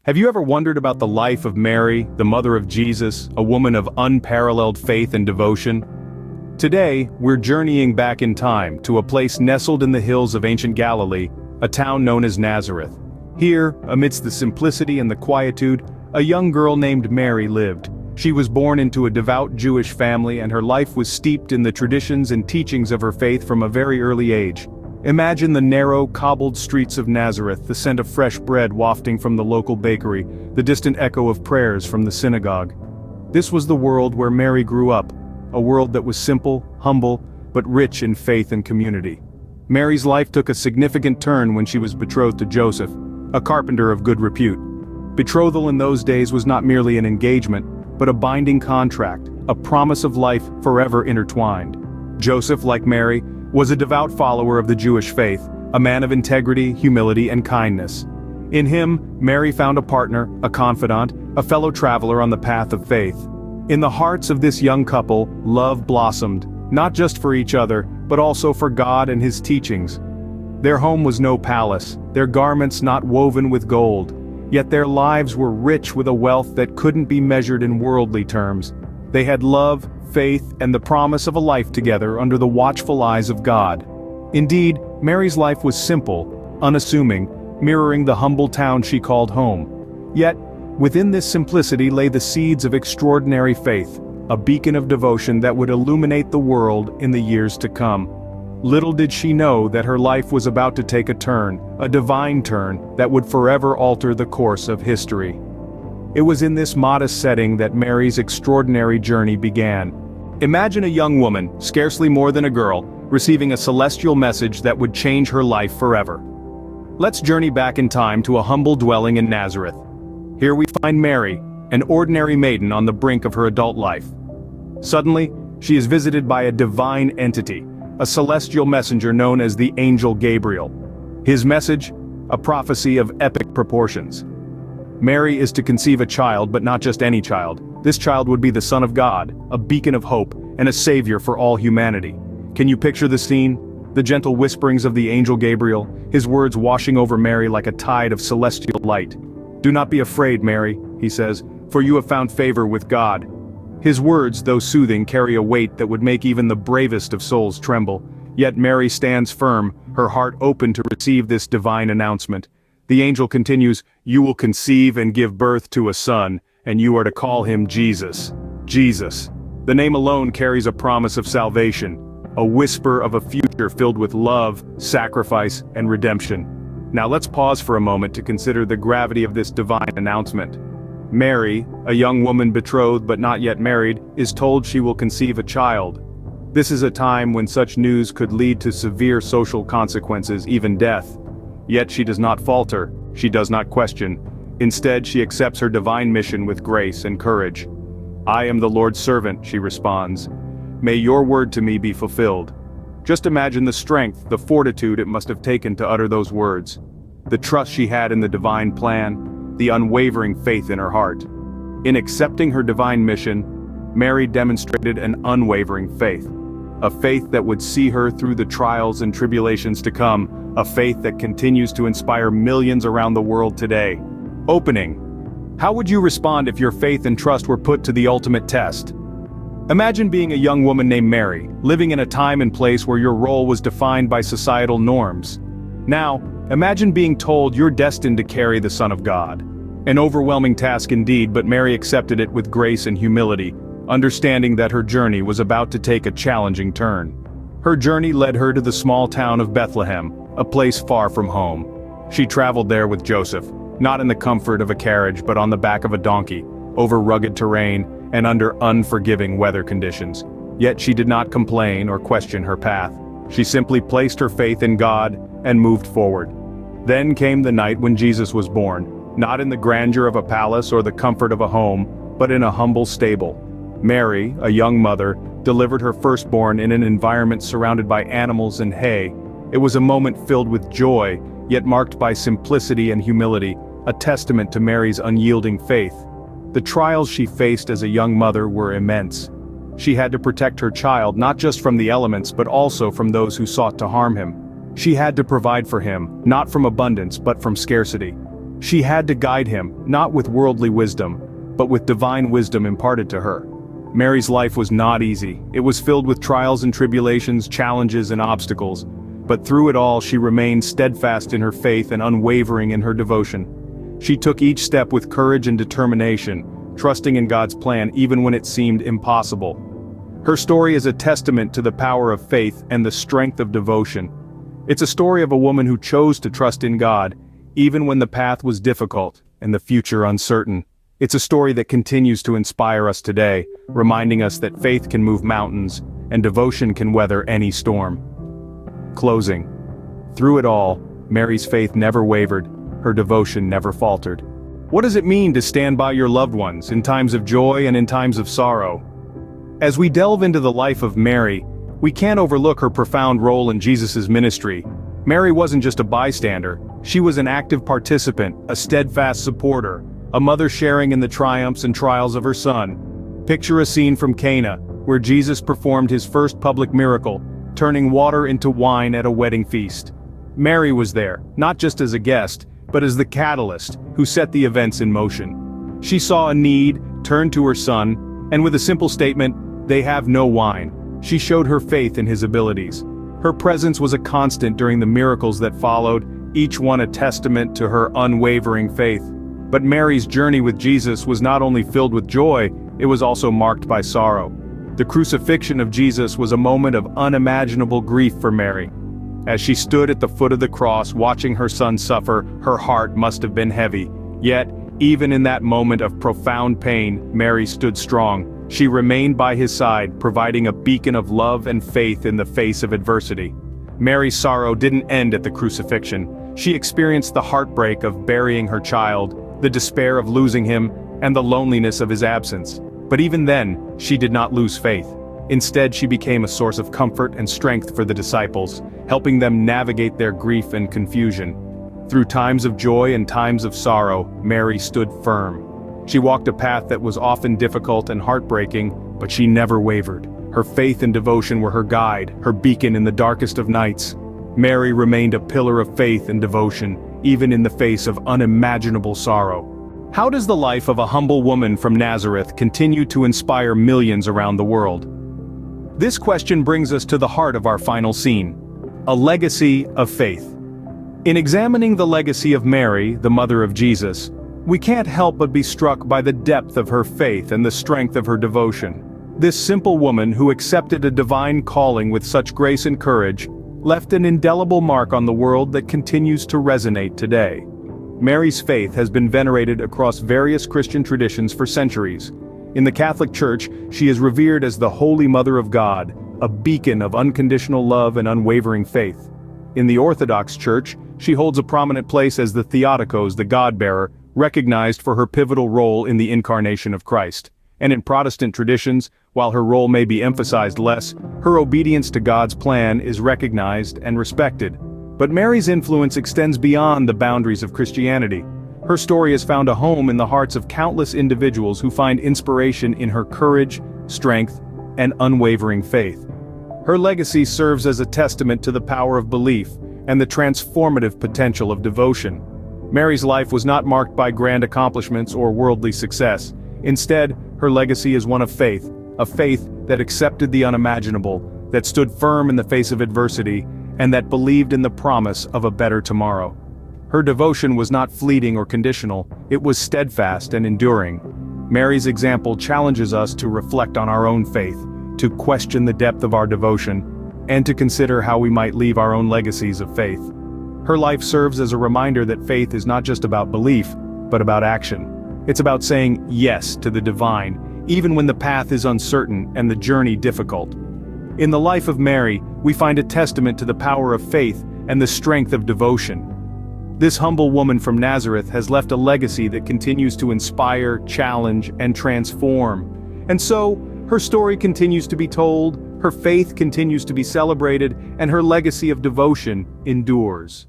Have you ever wondered about the life of Mary, the mother of Jesus, a woman of unparalleled faith and devotion? Today, we're journeying back in time to a place nestled in the hills of ancient Galilee, a town known as Nazareth. Here, amidst the simplicity and the quietude, a young girl named Mary lived. She was born into a devout Jewish family, and her life was steeped in the traditions and teachings of her faith from a very early age. Imagine the narrow, cobbled streets of Nazareth, the scent of fresh bread wafting from the local bakery, the distant echo of prayers from the synagogue. This was the world where Mary grew up, a world that was simple, humble, but rich in faith and community. Mary's life took a significant turn when she was betrothed to Joseph, a carpenter of good repute. Betrothal in those days was not merely an engagement, but a binding contract, a promise of life forever intertwined. Joseph, like Mary, was a devout follower of the Jewish faith, a man of integrity, humility, and kindness. In him, Mary found a partner, a confidant, a fellow traveler on the path of faith. In the hearts of this young couple, love blossomed, not just for each other, but also for God and His teachings. Their home was no palace, their garments not woven with gold, yet their lives were rich with a wealth that couldn't be measured in worldly terms. They had love, faith, and the promise of a life together under the watchful eyes of God. Indeed, Mary's life was simple, unassuming, mirroring the humble town she called home. Yet, within this simplicity lay the seeds of extraordinary faith, a beacon of devotion that would illuminate the world in the years to come. Little did she know that her life was about to take a turn, a divine turn, that would forever alter the course of history. It was in this modest setting that Mary's extraordinary journey began. Imagine a young woman, scarcely more than a girl, receiving a celestial message that would change her life forever. Let's journey back in time to a humble dwelling in Nazareth. Here we find Mary, an ordinary maiden on the brink of her adult life. Suddenly, she is visited by a divine entity, a celestial messenger known as the angel Gabriel. His message, a prophecy of epic proportions. Mary is to conceive a child, but not just any child. This child would be the Son of God, a beacon of hope, and a savior for all humanity. Can you picture the scene? The gentle whisperings of the angel Gabriel, his words washing over Mary like a tide of celestial light. "Do not be afraid, Mary," he says, "for you have found favor with God." His words, though soothing, carry a weight that would make even the bravest of souls tremble. Yet Mary stands firm, her heart open to receive this divine announcement. The angel continues, "You will conceive and give birth to a son, and you are to call him Jesus." Jesus. The name alone carries a promise of salvation, a whisper of a future filled with love, sacrifice, and redemption. Now let's pause for a moment to consider the gravity of this divine announcement. Mary, a young woman betrothed but not yet married, is told she will conceive a child. This is a time when such news could lead to severe social consequences, even death. Yet she does not falter, she does not question. Instead, she accepts her divine mission with grace and courage. "I am the Lord's servant," she responds. "May your word to me be fulfilled." Just imagine the strength, the fortitude it must have taken to utter those words. The trust she had in the divine plan, the unwavering faith in her heart. In accepting her divine mission, Mary demonstrated an unwavering faith. A faith that would see her through the trials and tribulations to come, a faith that continues to inspire millions around the world today. Opening. How would you respond if your faith and trust were put to the ultimate test? Imagine being a young woman named Mary, living in a time and place where your role was defined by societal norms. Now, imagine being told you're destined to carry the Son of God. An overwhelming task indeed, but Mary accepted it with grace and humility, understanding that her journey was about to take a challenging turn. Her journey led her to the small town of Bethlehem, a place far from home. She traveled there with Joseph, not in the comfort of a carriage but on the back of a donkey, over rugged terrain, and under unforgiving weather conditions. Yet she did not complain or question her path. She simply placed her faith in God and moved forward. Then came the night when Jesus was born, not in the grandeur of a palace or the comfort of a home, but in a humble stable. Mary, a young mother, delivered her firstborn in an environment surrounded by animals and hay. It was a moment filled with joy, yet marked by simplicity and humility, a testament to Mary's unyielding faith. The trials she faced as a young mother were immense. She had to protect her child not just from the elements but also from those who sought to harm him. She had to provide for him, not from abundance but from scarcity. She had to guide him, not with worldly wisdom, but with divine wisdom imparted to her. Mary's life was not easy. It was filled with trials and tribulations, challenges and obstacles. But through it all, she remained steadfast in her faith and unwavering in her devotion. She took each step with courage and determination, trusting in God's plan even when it seemed impossible. Her story is a testament to the power of faith and the strength of devotion. It's a story of a woman who chose to trust in God, even when the path was difficult and the future uncertain. It's a story that continues to inspire us today, reminding us that faith can move mountains, and devotion can weather any storm. Closing. Through it all, Mary's faith never wavered, her devotion never faltered. What does it mean to stand by your loved ones in times of joy and in times of sorrow? As we delve into the life of Mary, we can't overlook her profound role in Jesus' ministry. Mary wasn't just a bystander, she was an active participant, a steadfast supporter, a mother sharing in the triumphs and trials of her son. Picture a scene from Cana, where Jesus performed his first public miracle, turning water into wine at a wedding feast. Mary was there, not just as a guest, but as the catalyst who set the events in motion. She saw a need, turned to her son, and with a simple statement, "They have no wine," she showed her faith in his abilities. Her presence was a constant during the miracles that followed, each one a testament to her unwavering faith. But Mary's journey with Jesus was not only filled with joy, it was also marked by sorrow. The crucifixion of Jesus was a moment of unimaginable grief for Mary. As she stood at the foot of the cross watching her son suffer, her heart must have been heavy. Yet, even in that moment of profound pain, Mary stood strong. She remained by his side, providing a beacon of love and faith in the face of adversity. Mary's sorrow didn't end at the crucifixion. She experienced the heartbreak of burying her child, the despair of losing him, and the loneliness of his absence. But even then, she did not lose faith. Instead, she became a source of comfort and strength for the disciples, helping them navigate their grief and confusion. Through times of joy and times of sorrow, Mary stood firm. She walked a path that was often difficult and heartbreaking, but she never wavered. Her faith and devotion were her guide, her beacon in the darkest of nights. Mary remained a pillar of faith and devotion, even in the face of unimaginable sorrow. How does the life of a humble woman from Nazareth continue to inspire millions around the world? This question brings us to the heart of our final scene: a legacy of faith. In examining the legacy of Mary, the mother of Jesus, we can't help but be struck by the depth of her faith and the strength of her devotion. This simple woman who accepted a divine calling with such grace and courage, left an indelible mark on the world that continues to resonate today. Mary's faith has been venerated across various Christian traditions for centuries. In the Catholic Church, she is revered as the Holy Mother of God, a beacon of unconditional love and unwavering faith. In the Orthodox Church, she holds a prominent place as the Theotokos, the God-bearer, recognized for her pivotal role in the incarnation of Christ. And in Protestant traditions, while her role may be emphasized less, her obedience to God's plan is recognized and respected. But Mary's influence extends beyond the boundaries of Christianity. Her story has found a home in the hearts of countless individuals who find inspiration in her courage, strength, and unwavering faith. Her legacy serves as a testament to the power of belief and the transformative potential of devotion. Mary's life was not marked by grand accomplishments or worldly success. Instead, her legacy is one of faith, a faith that accepted the unimaginable, that stood firm in the face of adversity, and that believed in the promise of a better tomorrow. Her devotion was not fleeting or conditional, it was steadfast and enduring. Mary's example challenges us to reflect on our own faith, to question the depth of our devotion, and to consider how we might leave our own legacies of faith. Her life serves as a reminder that faith is not just about belief, but about action. It's about saying yes to the divine, even when the path is uncertain and the journey difficult. In the life of Mary, we find a testament to the power of faith and the strength of devotion. This humble woman from Nazareth has left a legacy that continues to inspire, challenge, and transform. And so, her story continues to be told, her faith continues to be celebrated, and her legacy of devotion endures.